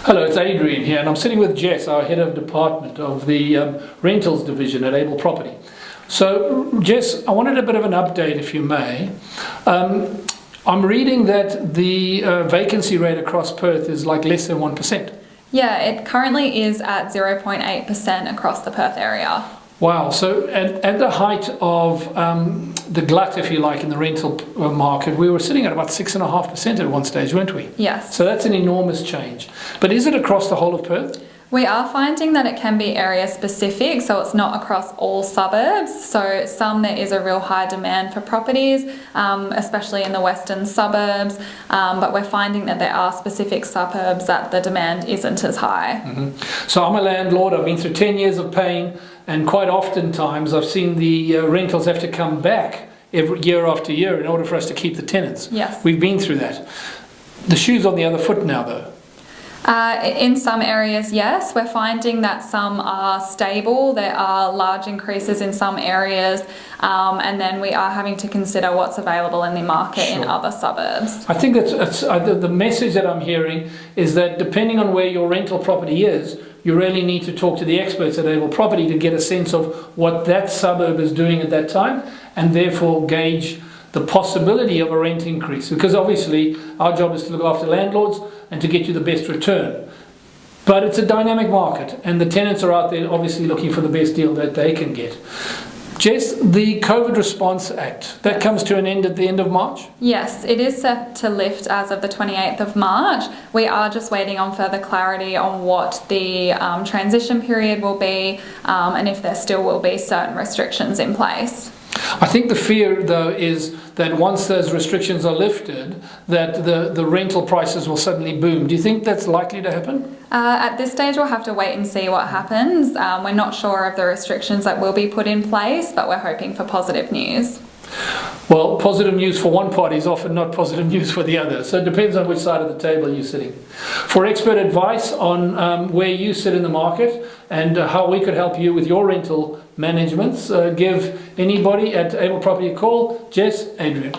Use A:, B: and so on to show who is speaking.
A: Hello, it's Adrian here, and I'm sitting with Jess, our head of department of the rentals division at Abel Property. So, Jess, I wanted a bit of an update, if you may. I'm reading that the vacancy rate across Perth is like less than 1%.
B: Yeah, it currently is at 0.8% across the Perth area.
A: Wow, so at the height of the glut, if you like, in the rental market, we were sitting at about 6.5% at one stage, weren't we?
B: Yes.
A: So that's an enormous change. But is it across the whole of Perth?
B: We are finding that it can be area specific, so it's not across all suburbs. So some there is a real high demand for properties, especially in the western suburbs, but we're finding that there are specific suburbs that the demand isn't as high.
A: Mm-hmm. So I'm a landlord, I've been through 10 years of pain, and quite often times I've seen the rentals have to come back every year after year in order for us to keep the tenants.
B: Yes.
A: We've been through that. The shoe's on the other foot now though.
B: In some areas, yes. We're finding that some are stable. There are large increases in some areas, and then we are having to consider what's available in the market in other suburbs.
A: I think that's the message that I'm hearing is that depending on where your rental property is, you really need to talk to the experts at Abel Property to get a sense of what that suburb is doing at that time, and therefore gauge the possibility of a rent increase, because obviously our job is to look after landlords and to get you the best return. But it's a dynamic market and the tenants are out there obviously looking for the best deal that they can get. Jess, the COVID Response Act, that comes to an end at the end of March?
B: Yes, it is set to lift as of the 28th of March. We are just waiting on further clarity on what the transition period will be and if there still will be certain restrictions in place.
A: I think the fear, though, is that once those restrictions are lifted, that the rental prices will suddenly boom. Do you think that's likely to happen?
B: At this stage, we'll have to wait and see what happens. We're not sure of the restrictions that will be put in place, but we're hoping for positive news.
A: Well, positive news for one party is often not positive news for the other, so it depends on which side of the table you're sitting. For expert advice on where you sit in the market and how we could help you with your rental managements, give anybody at Abel Property a call. Jess, Adrian.